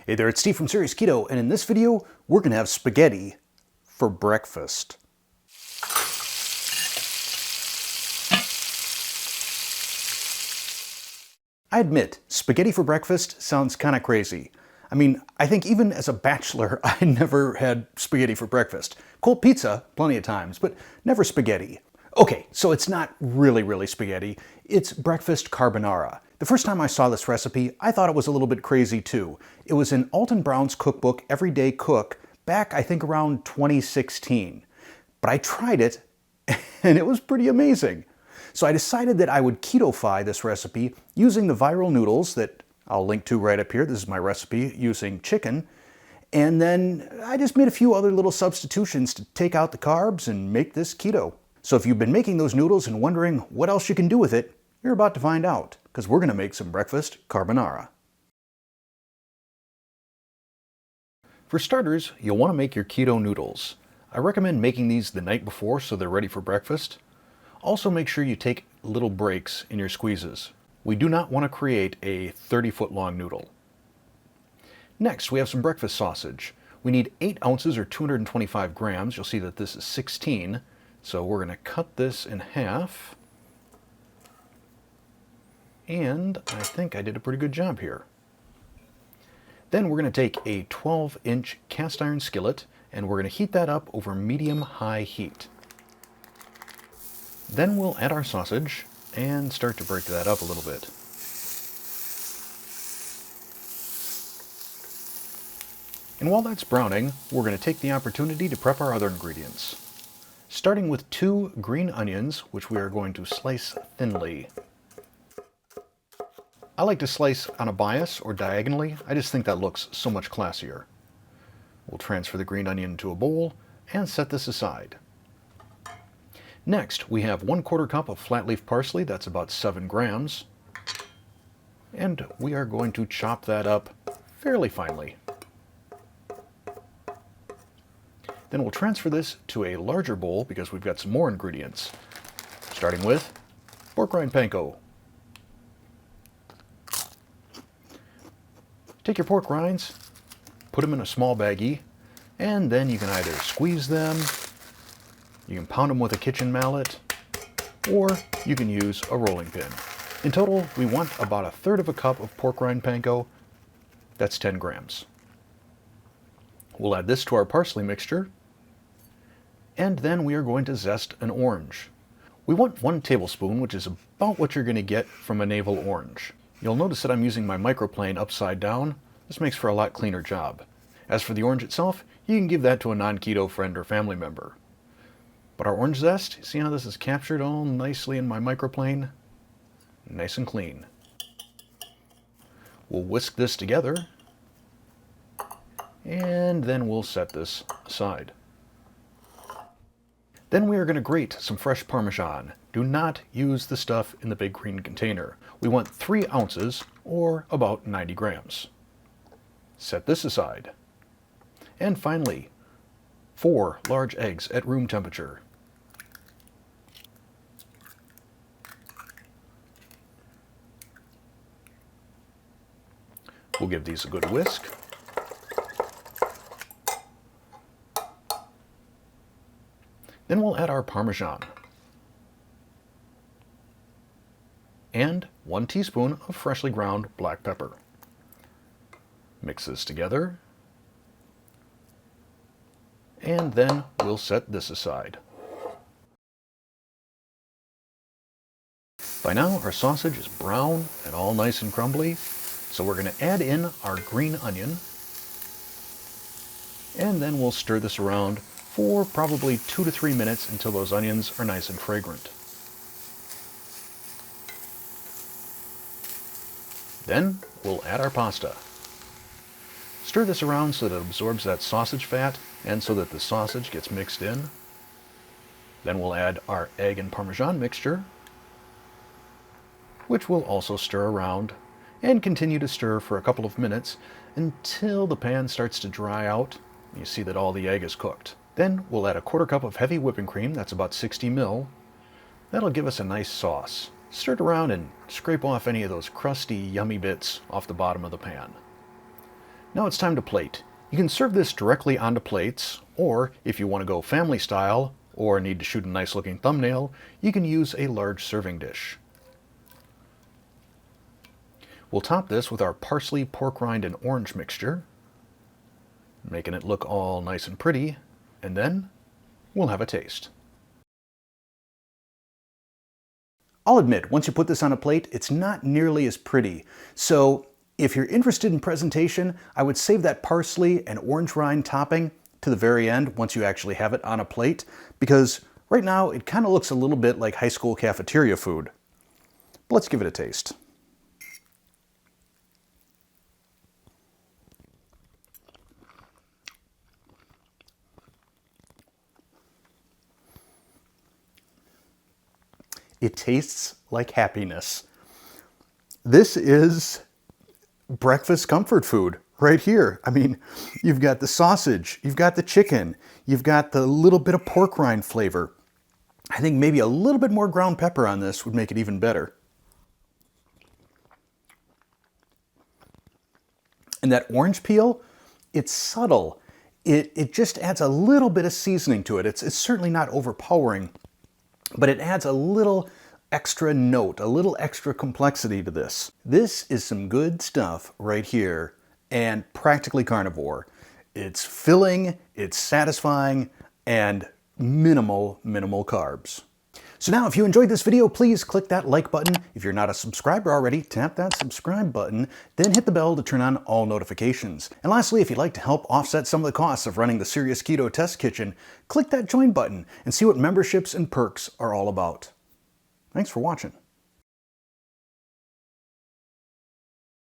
Hey there, it's Steve from Serious Keto, and in this video, we're gonna have spaghetti for breakfast. I admit, spaghetti for breakfast sounds kind of crazy. I mean, I think even as a bachelor, I never had spaghetti for breakfast. Cold pizza, plenty of times, but never spaghetti. Okay, so it's not really spaghetti, it's breakfast carbonara. The first time I saw this recipe, I thought it was a little bit crazy too. It was in Alton Brown's cookbook, Everyday Cook, back I think around 2016. But I tried it, and it was pretty amazing. So I decided that I would keto-fy this recipe using the viral noodles that I'll link to right up here. This is my recipe using chicken. And then I just made a few other little substitutions to take out the carbs and make this keto. So if you've been making those noodles and wondering what else you can do with it, you're about to find out, because we're going to make some breakfast carbonara. For starters, you'll want to make your keto noodles. I recommend making these the night before so they're ready for breakfast. Also make sure you take little breaks in your squeezes. We do not want to create a 30-foot long noodle. Next, we have some breakfast sausage. We need 8 ounces or 225 grams. You'll see that this is 16. So we're going to cut this in half. And I think I did a pretty good job here. Then we're going to take a 12-inch cast iron skillet and we're going to heat that up over medium-high heat. Then we'll add our sausage and start to break that up a little bit. And while that's browning, we're going to take the opportunity to prep our other ingredients. Starting with 2 green onions, which we are going to slice thinly. I like to slice on a bias or diagonally. I just think that looks so much classier. We'll transfer the green onion to a bowl and set this aside. Next, we have 1/4 cup of flat leaf parsley, that's about 7 grams. And we are going to chop that up fairly finely. Then we'll transfer this to a larger bowl because we've got some more ingredients. Starting with pork rind panko. Take your pork rinds, put them in a small baggie, and then you can either squeeze them, you can pound them with a kitchen mallet, or you can use a rolling pin. In total, we want about 1/3 cup of pork rind panko. That's 10 grams. We'll add this to our parsley mixture, and then we are going to zest an orange. We want 1 tablespoon, which is about what you're going to get from a navel orange. You'll notice that I'm using my microplane upside down. This makes for a lot cleaner job. As for the orange itself, you can give that to a non-keto friend or family member. But our orange zest, see how this is captured all nicely in my microplane? Nice and clean. We'll whisk this together, and then we'll set this aside. Then we are going to grate some fresh Parmesan. Do not use the stuff in the big green container. We want 3 ounces, or about 90 grams. Set this aside. And finally, 4 large eggs at room temperature. We'll give these a good whisk. Then we'll add our Parmesan. And 1 teaspoon of freshly ground black pepper. Mix this together. And then we'll set this aside. By now our sausage is brown and all nice and crumbly, so we're going to add in our green onion, and then we'll stir this around for probably 2 to 3 minutes until those onions are nice and fragrant. Then we'll add our pasta. Stir this around so that it absorbs that sausage fat and so that the sausage gets mixed in. Then we'll add our egg and Parmesan mixture, which we'll also stir around and continue to stir for a couple of minutes until the pan starts to dry out. You see that all the egg is cooked. Then we'll add 1/4 cup of heavy whipping cream, that's about 60 ml. That'll give us a nice sauce. Stir it around and scrape off any of those crusty, yummy bits off the bottom of the pan. Now it's time to plate. You can serve this directly onto plates, or if you want to go family style, or need to shoot a nice looking thumbnail, you can use a large serving dish. We'll top this with our parsley, pork rind, and orange mixture, making it look all nice and pretty, and then we'll have a taste. I'll admit, once you put this on a plate, it's not nearly as pretty. So if you're interested in presentation, I would save that parsley and orange rind topping to the very end once you actually have it on a plate, because right now it kind of looks a little bit like high school cafeteria food. But let's give it a taste. It tastes like happiness. This is breakfast comfort food right here. I mean, you've got the sausage, you've got the chicken, you've got the little bit of pork rind flavor. I think maybe a little bit more ground pepper on this would make it even better. And that orange peel, it's subtle. It just adds a little bit of seasoning to it. It's certainly not overpowering, but it adds a little extra note, a little extra complexity to this. This is some good stuff right here, and practically carnivore. It's filling, it's satisfying, and minimal carbs. So now if you enjoyed this video, please click that like button. If you're not a subscriber already, tap that subscribe button, then hit the bell to turn on all notifications. And lastly, if you'd like to help offset some of the costs of running the Serious Keto Test Kitchen, click that join button and see what memberships and perks are all about. Thanks for watching.